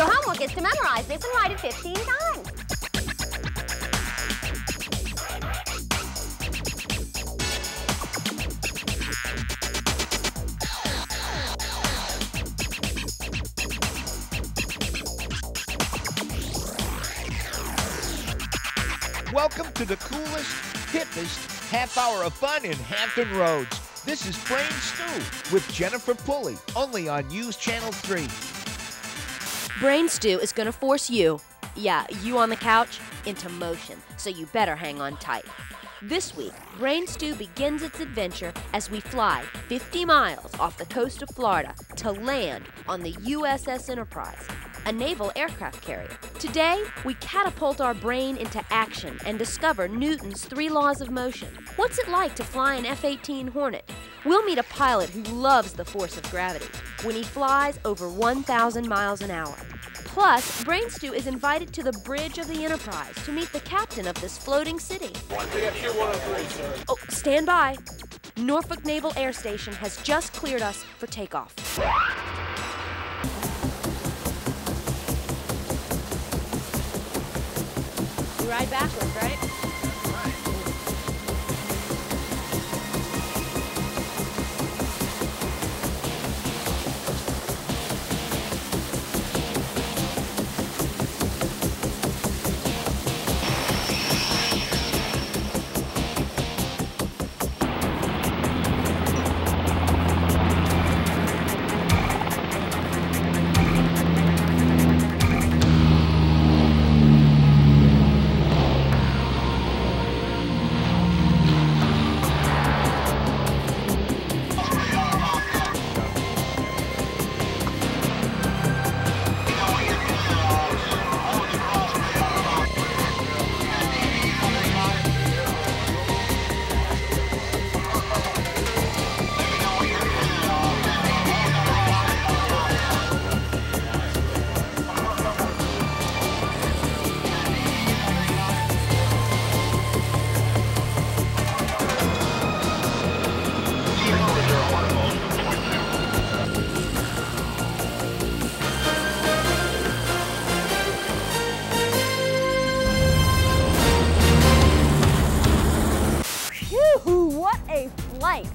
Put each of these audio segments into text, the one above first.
Your homework is to memorize this and write it 15 times. Welcome to the coolest, hippest half hour of fun in Hampton Roads. This is Brain Stew with Jennifer Pulley, only on News Channel 3. Brain Stew is going to force you, yeah, you on the couch, into motion, so you better hang on tight. This week, Brain Stew begins its adventure as we fly 50 miles off the coast of Florida to land on the USS Enterprise, a naval aircraft carrier. Today, we catapult our brain into action and discover Newton's 3 laws of motion. What's it like to fly an F-18 Hornet? We'll meet a pilot who loves the force of gravity when he flies over 1,000 miles an hour. Plus, Brain Stew is invited to the bridge of the Enterprise to meet the captain of this floating city. Oh, stand by. Norfolk Naval Air Station has just cleared us for takeoff. You ride backwards, right?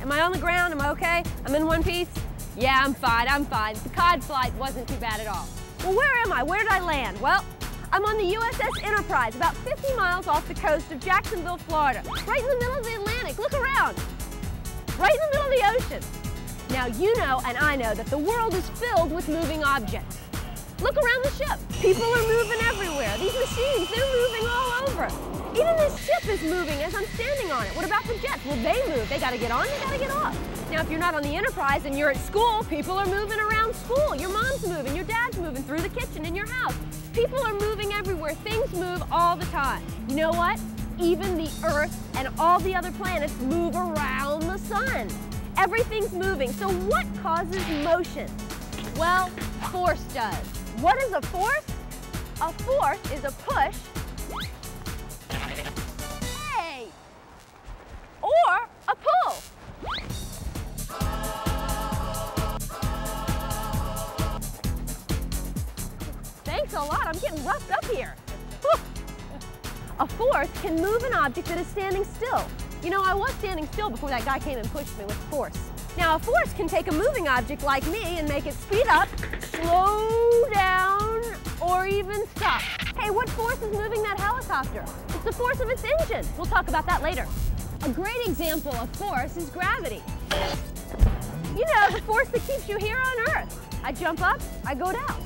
Am I on the ground? Am I okay? I'm in one piece? Yeah, I'm fine. The cod flight wasn't too bad at all. Well, where am I? Where did I land? Well, I'm on the USS Enterprise, about 50 miles off the coast of Jacksonville, Florida, right in the middle of the Atlantic. Look around. Right in the middle of the ocean. Now, you know and I know that the world is filled with moving objects. Look around the ship. People are moving everywhere. These machines, they're moving all over. Even this ship is moving as I'm standing on it. What about the jets? Well, they move. They gotta get on, they gotta get off. Now, if you're not on the Enterprise and you're at school, people are moving around school. Your mom's moving, your dad's moving through the kitchen in your house. People are moving everywhere. Things move all the time. You know what? Even the Earth and all the other planets move around the sun. Everything's moving. So what causes motion? Well, force does. What is a force? A force is a push, hey, or a pull. Thanks a lot, I'm getting roughed up here. Whew. A force can move an object that is standing still. You know, I was standing still before that guy came and pushed me with force. Now, a force can take a moving object like me and make it speed up, slow down, or even stop. Hey, what force is moving that helicopter? It's the force of its engine. We'll talk about that later. A great example of force is gravity. You know, the force that keeps you here on Earth. I jump up, I go down.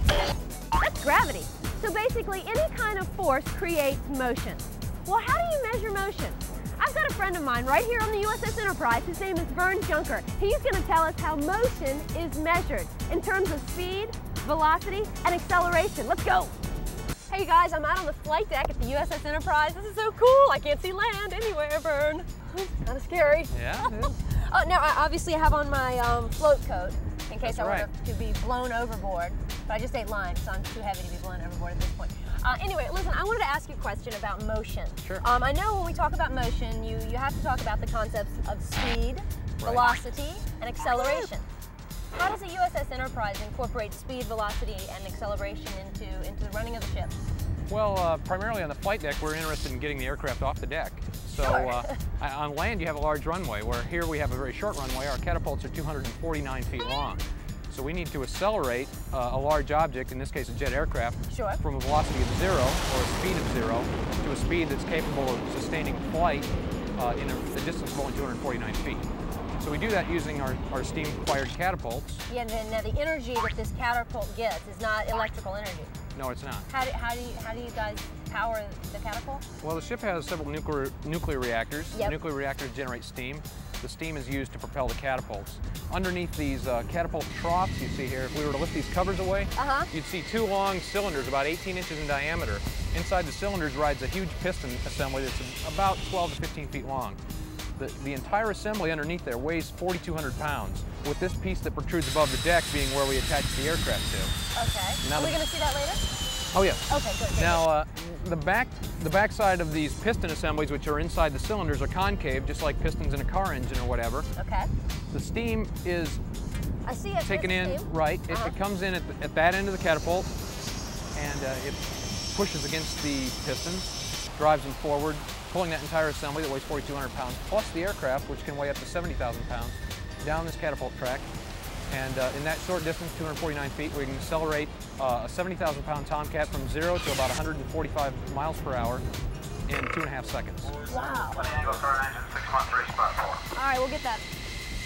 That's gravity. So basically, any kind of force creates motion. Well, how do you measure motion? I've got a friend of mine right here on the USS Enterprise. His name is Vern Junker. He's going to tell us how motion is measured in terms of speed, velocity, and acceleration. Let's go. Hey guys, I'm out on the flight deck at the USS Enterprise. This is so cool. I can't see land anywhere, Vern. Kind of scary. Yeah, it is. Oh, now, obviously I have on my float coat in case I were to be blown overboard. But I just ate lime, so I'm too heavy to be blown overboard at this point. Anyway, listen, I wanted to ask you a question about motion. Sure. I know when we talk about motion, you have to talk about the concepts of speed, velocity, and acceleration. How does a USS USS Enterprise incorporate speed, velocity, and acceleration into the running of the ship? Well, primarily on the flight deck, we're interested in getting the aircraft off the deck. So Sure. on land, you have a large runway, where here we have a very short runway. Our catapults are 249 feet long. So we need to accelerate a large object, in this case a jet aircraft, Sure. from a velocity of 0 or a speed of 0 to a speed that's capable of sustaining flight in a distance of only 249 feet. So we do that using our steam-fired catapults. Yeah, now the energy that this catapult gets is not electrical energy. No, it's not. How do you guys power the catapult? Well, the ship has several nuclear reactors. Yep. The nuclear reactors generate steam. The steam is used to propel the catapults. Underneath these catapult troughs you see here, if we were to lift these covers away, you'd see two long cylinders about 18 inches in diameter. Inside the cylinders rides a huge piston assembly that's about 12 to 15 feet long. The entire assembly underneath there weighs 4,200 pounds, with this piece that protrudes above the deck being where we attach the aircraft to. Okay. Now Are we going to see that later? Oh, yes. Okay, good. Now, the back side of these piston assemblies, which are inside the cylinders, are concave, just like pistons in a car engine or whatever. Okay. The steam is I see it. taken in, steam. right. It comes in at that end of the catapult, and it pushes against the pistons, drives them forward, pulling that entire assembly that weighs 4,200 pounds, plus the aircraft, which can weigh up to 70,000 pounds, down this catapult track. And in that short distance, 249 feet, we can accelerate a 70,000 pound Tomcat from 0 to about 145 miles per hour in 2.5 seconds. Wow. All right, we'll get that.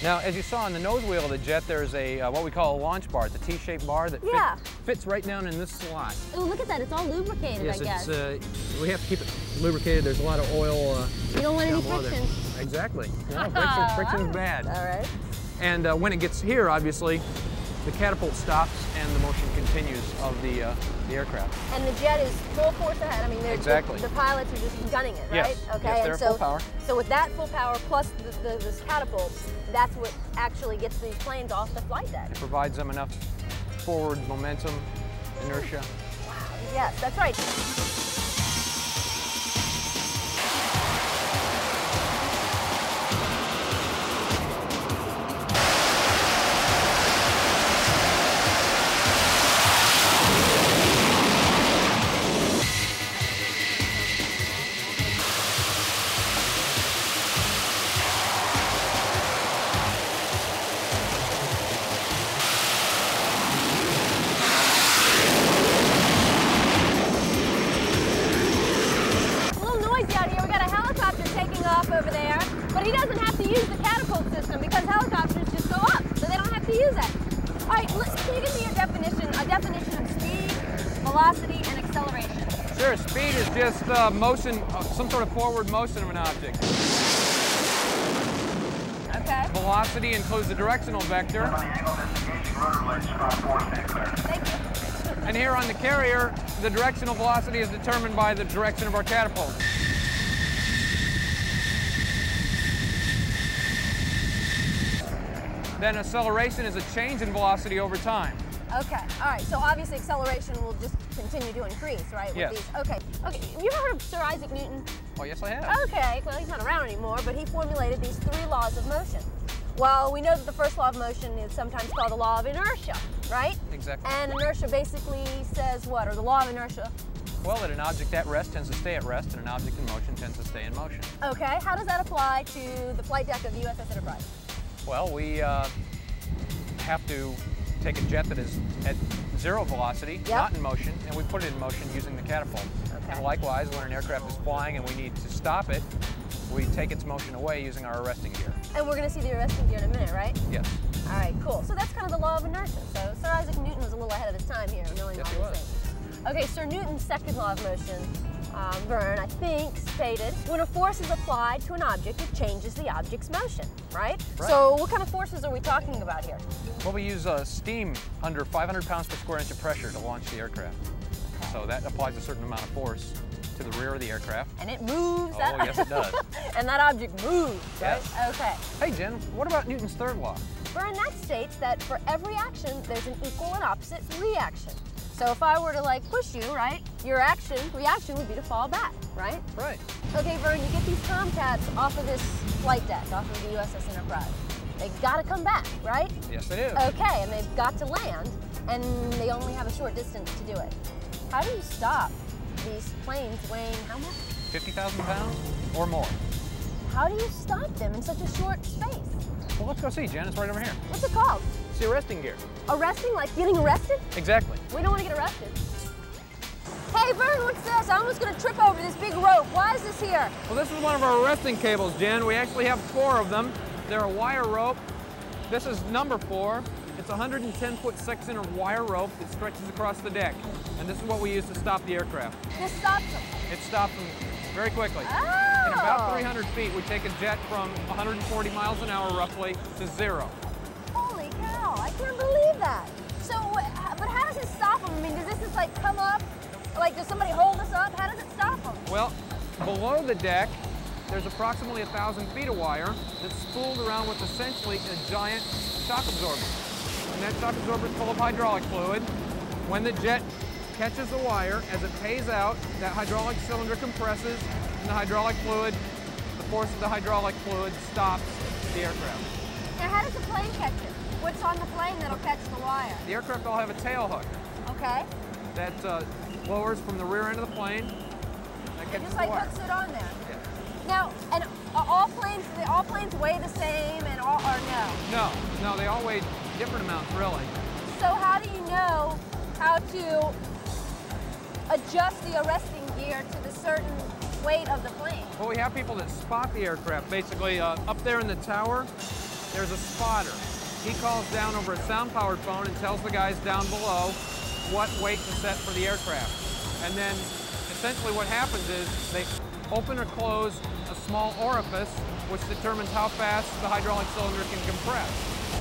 Now, as you saw on the nose wheel of the jet, there's a what we call a launch bar. It's a T-shaped bar that fits right down in this slot. Oh, look at that. It's all lubricated, Yes, I guess. we have to keep it lubricated. There's a lot of oil. You don't want any down below friction. there. Exactly. No, friction's bad. All right. And when it gets here, obviously, the catapult stops and the motion continues of the aircraft. And the jet is full force ahead. I mean, exactly. The pilots are just gunning it, right? Yes. Okay. Yes, they're and so, full power. So with that full power plus this catapult, that's what actually gets these planes off the flight deck. It provides them enough forward momentum, inertia. Wow. Yes, that's right. Over there, but he doesn't have to use the catapult system because helicopters just go up, so they don't have to use that. All right, can you give me a definition of speed, velocity, and acceleration? Sure, speed is just motion, some sort of forward motion of an object. Okay. Velocity includes the directional vector. Thank you. And here on the carrier, the directional velocity is determined by the direction of our catapult. Then acceleration is a change in velocity over time. Okay, all right, so obviously acceleration will just continue to increase, right? With yes. These. Okay, have you ever heard of Sir Isaac Newton? Oh, yes, I have. Okay, well, he's not around anymore, but he formulated these 3 laws of motion. Well, we know that the first law of motion is sometimes called the law of inertia, right? Exactly. And inertia basically says what, or the law of inertia? Well, that an object at rest tends to stay at rest, and an object in motion tends to stay in motion. Okay, how does that apply to the flight deck of the USS Enterprise? Well, we have to take a jet that is at 0 velocity, not in motion, and we put it in motion using the catapult. Okay. And likewise, when an aircraft is flying and we need to stop it, we take its motion away using our arresting gear. And we're going to see the arresting gear in a minute, right? Yes. All right, cool. So that's kind of the law of inertia. So Sir Isaac Newton was a little ahead of his time here, knowing all these things. Okay, Sir Newton's second law of motion, Vern, I think, stated, when a force is applied to an object, it changes the object's motion, right? So what kind of forces are we talking about here? Well, we use steam under 500 pounds per square inch of pressure to launch the aircraft. Okay. So that applies a certain amount of force to the rear of the aircraft. And it moves. Oh, yes, it does. And that object moves, right? Yes. Okay. Hey, Jen, what about Newton's third law? Vern, that states that for every action, there's an equal and opposite reaction. So if I were to like push you, right, your reaction would be to fall back, right? Right. Okay, Vern, you get these Tomcats off of this flight deck, off of the USS Enterprise. they gotta come back, right? Yes, they do. Okay, and they've got to land, and they only have a short distance to do it. How do you stop these planes weighing how much? 50,000 pounds or more. How do you stop them in such a short space? Well, let's go see, Jen. It's right over here. What's it called? It's the arresting gear. Arresting? Like getting arrested? Exactly. We don't want to get arrested. Hey, Vern, what's this? I'm almost going to trip over this big rope. Why is this here? Well, this is one of our arresting cables, Jen. We actually have 4 of them. They're a wire rope. This is number 4. It's a 110-foot section of wire rope that stretches across the deck. And this is what we use to stop the aircraft. This stops them. It stops them very quickly. Oh. In about 300 feet, we take a jet from 140 miles an hour roughly to 0. Holy cow, I can't believe that. So, but how does it stop them? I mean, does this just like come up? Like, does somebody hold us up? How does it stop them? Well, below the deck, there's approximately 1,000 feet of wire that's spooled around with essentially a giant shock absorber. And that shock absorber is full of hydraulic fluid. When the jet catches the wire, as it pays out, that hydraulic cylinder compresses, and the hydraulic fluid, the force of the hydraulic fluid stops the aircraft. Now, how does the plane catch it? What's on the plane that'll catch the wire? The aircraft all have a tail hook Okay. that lowers from the rear end of the plane. That It catches just the like wire. hooks it on there. Yeah. Now, and are all planes weigh the same and all, or no? No, they all weigh different amounts, really. So how do you know how to adjust the arresting gear to the certain weight of the plane? Well, we have people that spot the aircraft. Basically, up there in the tower, there's a spotter. He calls down over a sound-powered phone and tells the guys down below what weight to set for the aircraft. And then, essentially what happens is they open or close a small orifice, which determines how fast the hydraulic cylinder can compress.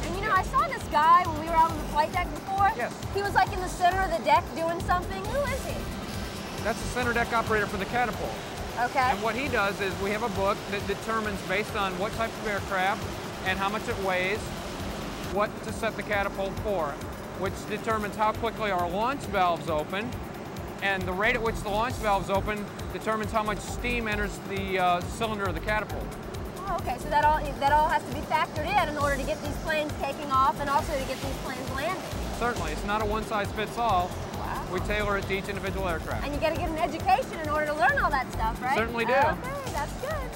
And you know, I saw this guy when we were out on the flight deck before. Yes. He was like in the center of the deck doing something. Who is he? That's the center deck operator for the catapult. Okay. And what he does is we have a book that determines, based on what type of aircraft and how much it weighs, what to set the catapult for, which determines how quickly our launch valves open, and the rate at which the launch valves open determines how much steam enters the cylinder of the catapult. Oh, okay, so that all has to be factored in order to get these planes taking off and also to get these planes landing. Certainly, it's not a one-size-fits-all. Wow. We tailor it to each individual aircraft. And you got to get an education in order to learn all that stuff, right? Certainly do. Okay, that's good.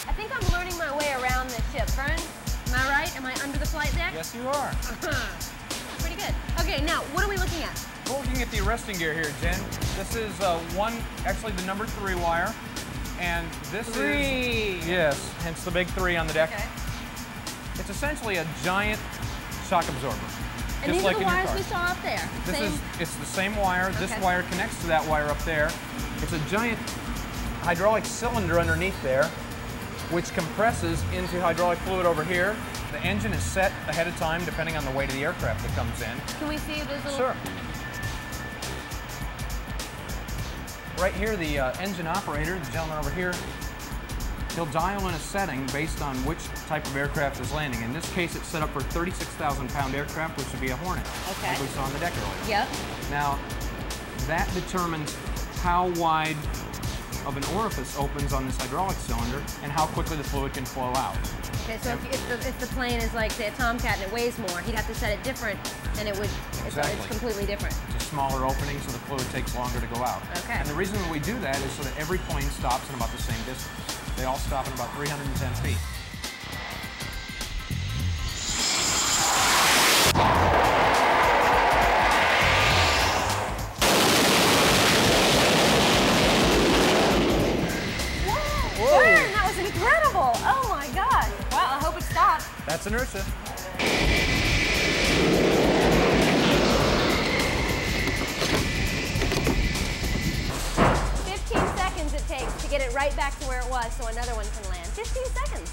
I think I'm learning my way around this ship, Vern. Am I right? Am I under the flight deck? Yes, you are. Pretty good. Okay, now, what are we looking at? We're looking at the arresting gear here, Jen. This is actually the number 3 wire. And this is, yes, hence the big 3 on the deck. Okay. It's essentially a giant shock absorber. And just these like are the in your wires car. we saw up there. It's the same wire. This Okay. wire connects to that wire up there. It's a giant hydraulic cylinder underneath there, which compresses into hydraulic fluid over here. The engine is set ahead of time depending on the weight of the aircraft that comes in. Can we see those little... Sure. Right here, the engine operator, the gentleman over here, he'll dial in a setting based on which type of aircraft is landing. In this case, it's set up for a 36,000-pound aircraft, which would be a Hornet, Okay. like we saw on the deck earlier. Yep. Now, that determines how wide of an orifice opens on this hydraulic cylinder and how quickly the fluid can flow out. Okay, so if the plane is like, say, a Tomcat and it weighs more, he'd have to set it different and it would, Exactly. it's completely different. It's a smaller opening, so the fluid takes longer to go out. Okay. And the reason we do that is so that every plane stops in about the same distance. They all stop in about 310 feet. Whoa! Vern, that was incredible! Oh my gosh! Wow, I hope it stops. That's inertia. 15 seconds it takes to get it right back to where it was so another one can land. 15 seconds.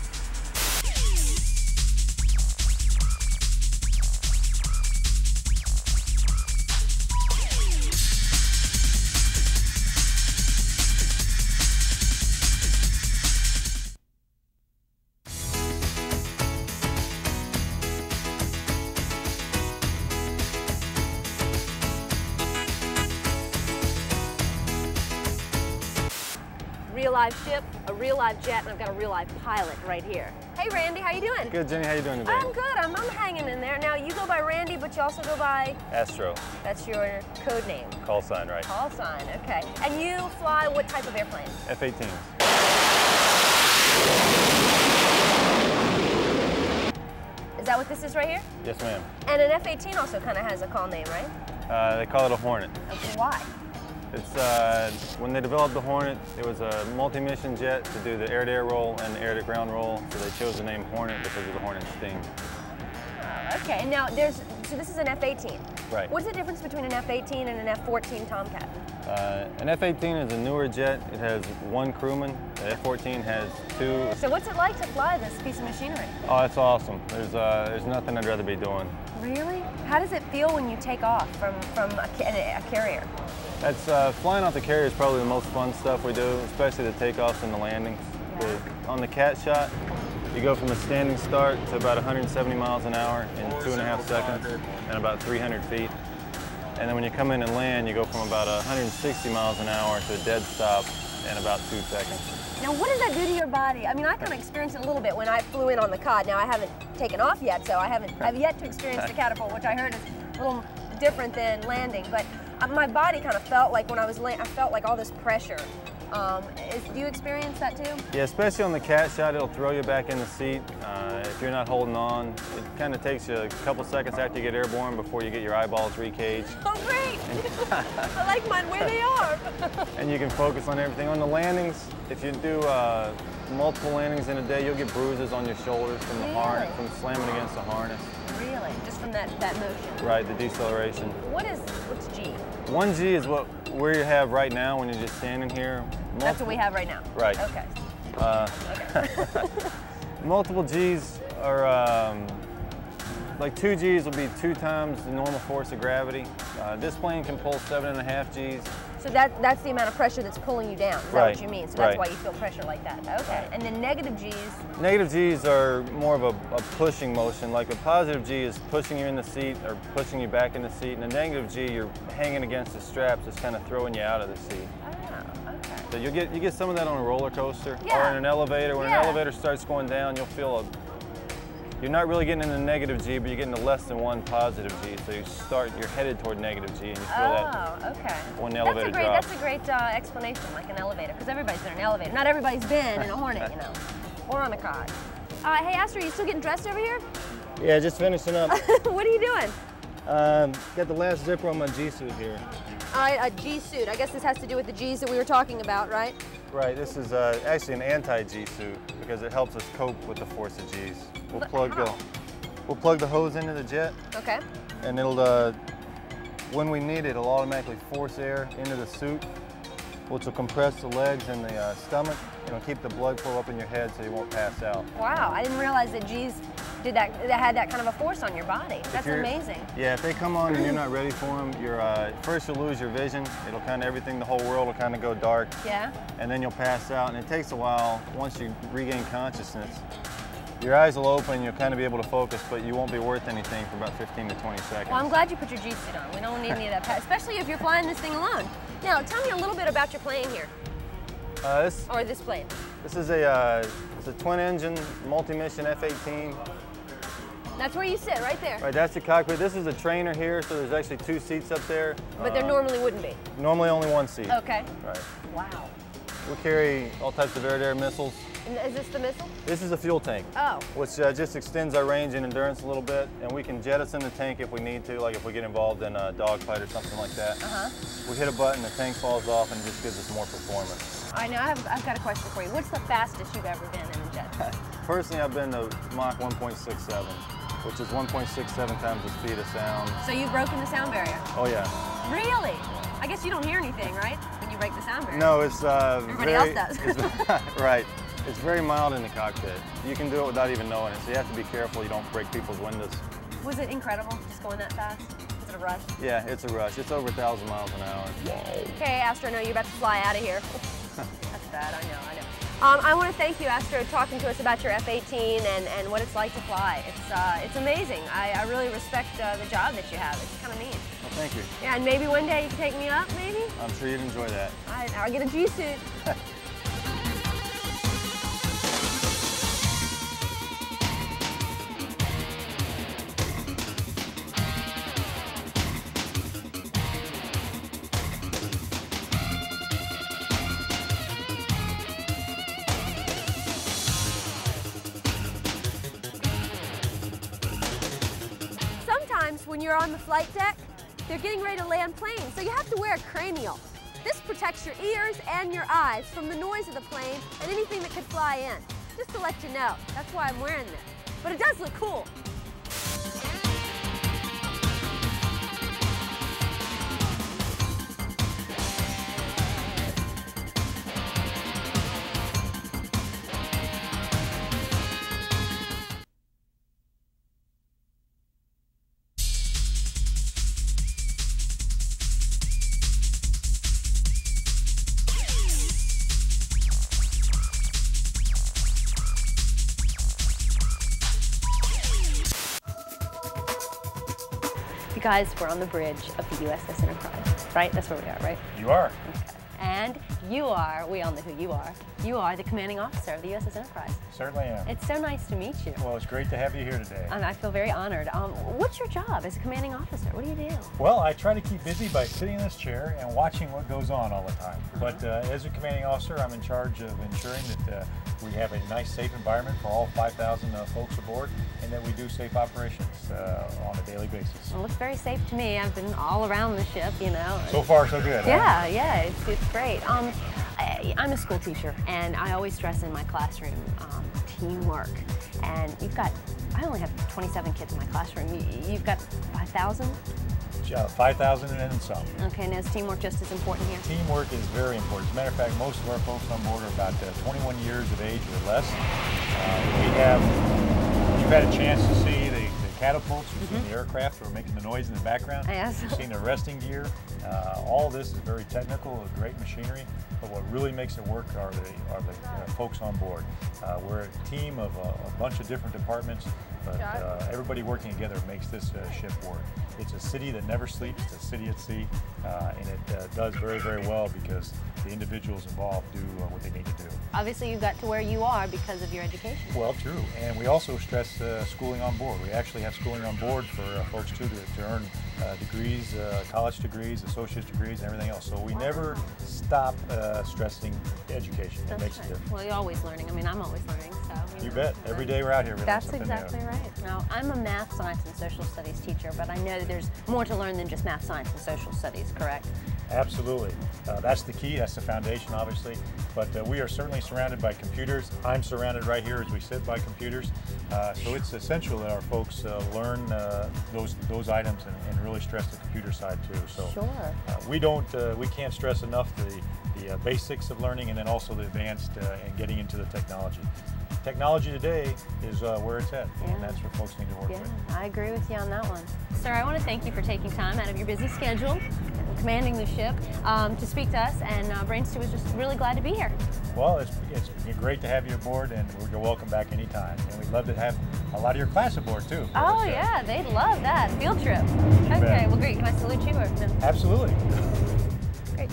live ship, a real live jet, and I've got a real live pilot right here. Hey Randy, how you doing? Good, Jenny, how you doing today? I'm good, I'm hanging in there. Now you go by Randy, but you also go by? Astro. That's your code name. Call sign, right. Call sign, okay. And you fly what type of airplane? F-18. Is that what this is right here? Yes, ma'am. And an F-18 also kind of has a call name, right? They call it a Hornet. Okay, why? It's when they developed the Hornet, it was a multi-mission jet to do the air-to-air roll and the air-to-ground roll, so they chose the name Hornet because of the Hornet sting. Oh, okay, and now so this is an F-18. Right. What's the difference between an F-18 and an F-14 Tomcat? An F-18 is a newer jet. It has one crewman. The F-14 has two. So what's it like to fly this piece of machinery? Oh, it's awesome. There's nothing I'd rather be doing. Really? How does it feel when you take off from a carrier? That's flying off the carrier is probably the most fun stuff we do, especially the takeoffs and the landings. On the cat shot, you go from a standing start to about 170 miles an hour in 2.5 seconds and about 300 feet. And then when you come in and land, you go from about 160 miles an hour to a dead stop in about 2 seconds. Now, what does that do to your body? I mean, I kind of experienced it a little bit when I flew in on the Cod. Now, I haven't taken off yet, so I've yet to experience the catapult, which I heard is a little different than landing. But my body kind of felt like when I was landing, I felt like all this pressure. Do you experience that too? Yeah, especially on the cat shot, it'll throw you back in the seat. If you're not holding on, it kind of takes you a couple seconds after you get airborne before you get your eyeballs recaged. Oh, great! I like mine where they are. And you can focus on everything. On the landings, if you do multiple landings in a day, you'll get bruises on your shoulders from the harness, from slamming against the harness. Really? Just from that motion? Right, the deceleration. What's G? 1G is what we have right now when you're just standing here. That's what we have right now? Right. Okay. Okay. Multiple Gs are, like 2 Gs will be 2 times the normal force of gravity. This plane can pull 7.5 Gs. So that's the amount of pressure that's pulling you down. Is that what you mean? So that's why you feel pressure like that. Okay. Right. And then negative Gs? Negative Gs are more of a pushing motion. Like a positive G is pushing you in the seat or pushing you back in the seat. And a negative G, you're hanging against the straps, it's kind of throwing you out of the seat. Oh, okay. So you get some of that on a roller coaster or in an elevator. When an elevator starts going down, you'll feel you're not really getting into negative G, but you're getting to less than 1 positive G. So you're headed toward negative G, and you feel that when the elevator drops. That's a great explanation, like an elevator, because everybody's been in an elevator. Not everybody's been in a Hornet, you know, or on a Cod. Hey, Astro, you still getting dressed over here? Yeah, just finishing up. What are you doing? Got the last zipper on my G suit here. A G suit. I guess this has to do with the G's that we were talking about, right? Right. This is actually an anti-G suit because it helps us cope with the force of G's. We'll plug the hose into the jet. Okay. And it'll, when we need it, it'll automatically force air into the suit, which will compress the legs and the stomach. It'll keep the blood flow up in your head so you won't pass out. Wow, I didn't realize that G's that had that kind of a force on your body. That's amazing. Yeah, if they come on and you're not ready for them, first you'll lose your vision. It'll kind of, the whole world will kind of go dark. Yeah. And then you'll pass out, and it takes a while, once you regain consciousness, your eyes will open, you'll kind of be able to focus, but you won't be worth anything for about 15 to 20 seconds. Well, I'm glad you put your G suit on. We don't need any of that, especially if you're flying this thing alone. Now, tell me a little bit about your plane here. This plane. This is a twin-engine, multi-mission F-18. That's where you sit, right there. Right, that's the cockpit. This is a trainer here, so there's actually 2 seats up there. But there normally wouldn't be. Normally only 1 seat. Okay. Right. Wow. We carry all types of air-to-air missiles. And is this the missile? This is a fuel tank. Oh. Which just extends our range and endurance a little bit, and we can jettison the tank if we need to, like if we get involved in a dogfight or something like that. We hit a button, the tank falls off, and it just gives us more performance. All right, now I've got a question for you. What's the fastest you've ever been in a jet? Personally, I've been to Mach 1.67, which is 1.67 times the speed of sound. So you've broken the sound barrier? Oh yeah. Really? I guess you don't hear anything, right? When you break the sound barrier. No, it's everybody else does. Right. It's very mild in the cockpit. You can do it without even knowing it, so you have to be careful you don't break people's windows. Was it incredible, just going that fast? Was it a rush? Yeah, it's a rush. It's over 1,000 miles an hour. Okay, Astro, I know you're about to fly out of here. That's bad, I know. I want to thank you, Astro, talking to us about your F-18 and what it's like to fly. It's amazing. I really respect the job that you have. It's kind of neat. Well, thank you. Yeah, and maybe one day you can take me up, maybe? I'm sure you'd enjoy that. All right, now I'll get a G suit. you're on the flight deck, they're getting ready to land planes, so you have to wear a cranial. This protects your ears and your eyes from the noise of the plane and anything that could fly in. Just to let you know, that's why I'm wearing this. But it does look cool. You guys, we're on the bridge of the USS Enterprise, right? That's where we are, right? You are. Okay. And you are, we all know who you are. You are the commanding officer of the USS Enterprise. Certainly am. It's so nice to meet you. Well, it's great to have you here today. And I feel very honored. What's your job as a commanding officer? What do you do? Well, I try to keep busy by sitting in this chair and watching what goes on all the time. But as a commanding officer, I'm in charge of ensuring that we have a nice, safe environment for all 5,000 folks aboard, and that we do safe operations on a daily basis. Well, it looks very safe to me. I've been all around the ship, you know. So far, so good. Yeah, huh? yeah, it's great. I'm a school teacher, and I always stress in my classroom teamwork. And I only have 27 kids in my classroom. You've got 5,000? 5,000 and then some. Okay, and is teamwork just as important here? Teamwork is very important. As a matter of fact, most of our folks on board are about 21 years of age or less. You've had a chance to see the catapults, you've seen the aircraft that are making the noise in the background. Yes. You've seen the resting gear. All this is very technical, great machinery, but what really makes it work are the folks on board. We're a team of a bunch of different departments, but everybody working together makes this ship work. It's a city that never sleeps, it's a city at sea, and it does very, very well because the individuals involved do what they need to do. Obviously, you got to where you are because of your education. Well, true, and we also stress schooling on board. We actually have schooling on board for folks too to earn degrees, college degrees, associate's degrees, and everything else. So we never stop stressing education. It makes a difference. Well, you're always learning. I mean, I'm always learning, so. You bet. Every day we're out here. That's exactly right. Now, I'm a math, science, and social studies teacher, but I know that there's more to learn than just math, science, and social studies, correct? Absolutely. That's the key. That's the foundation, obviously. But we are certainly surrounded by computers. I'm surrounded right here as we sit by computers. So it's essential that our folks learn those items and really stress the computer side too. So sure. We can't stress enough the basics of learning and then also the advanced and getting into the technology. Technology today is where it's at, and that's what folks need to work with. I agree with you on that one. Sir, I want to thank you for taking time out of your busy schedule, commanding the ship, to speak to us, and Brain Stew was just really glad to be here. Well, it's great to have you aboard, and you're welcome back anytime. And we'd love to have a lot of your class aboard, too. Oh, yeah, they'd love that. Field trip. Okay, well, great. Can I salute you? Or no? Absolutely. Great.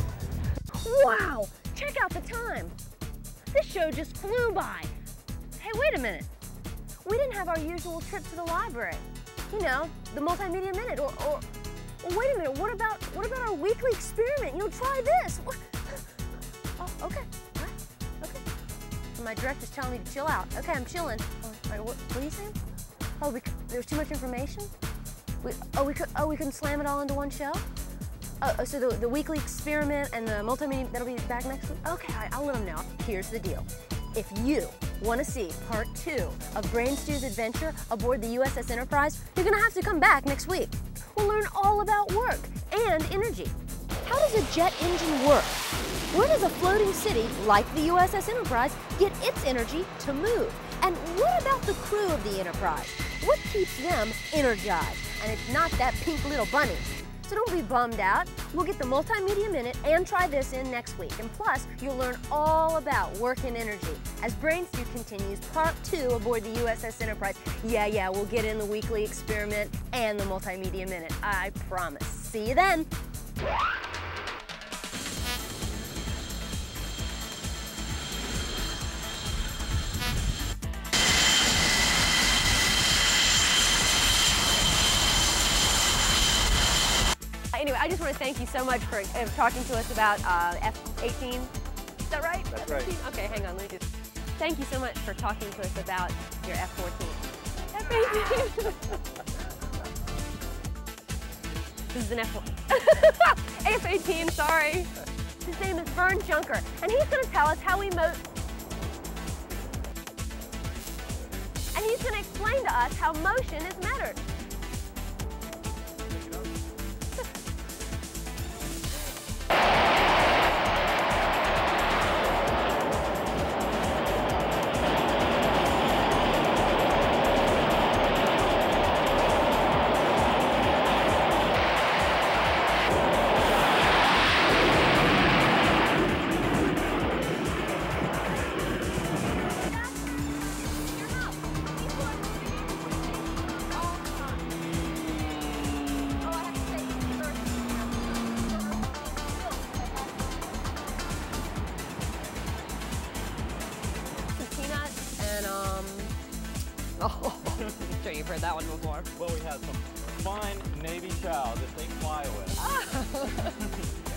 Wow, check out the time. This show just flew by. Hey, wait a minute. We didn't have our usual trip to the library. You know, the Multimedia Minute, or wait a minute, what about our weekly experiment? You know, try this. What? Oh, okay, all right, okay. My director's telling me to chill out. Okay, I'm chilling. All right, what are you saying? Oh, there's too much information? We couldn't slam it all into one show? So the weekly experiment and the multimedia, that'll be back next week? Okay, I'll let them know. Here's the deal. If you want to see part 2 of Brain Stew's adventure aboard the USS Enterprise, you're going to have to come back next week. We'll learn all about work and energy. How does a jet engine work? Where does a floating city like the USS Enterprise get its energy to move? And what about the crew of the Enterprise? What keeps them energized? And it's not that pink little bunny. So don't be bummed out. We'll get the Multimedia Minute and Try This in next week. And plus, you'll learn all about work and energy as Brain Stew continues part 2 aboard the USS Enterprise. Yeah, we'll get in the weekly experiment and the Multimedia Minute. I promise. See you then. Anyway, I just want to thank you so much for talking to us about F-18. Is that right? That's F-18? right. Okay, hang on. Let me just. Thank you so much for talking to us about your F-14. F-18. This is an F1. F-18, sorry. His name is Vern Junker, and he's going to tell us how we he's going to explain to us how motion is measured. Oh, I'm sure you've heard that one before. Well, we had some fine Navy chow that they fly with.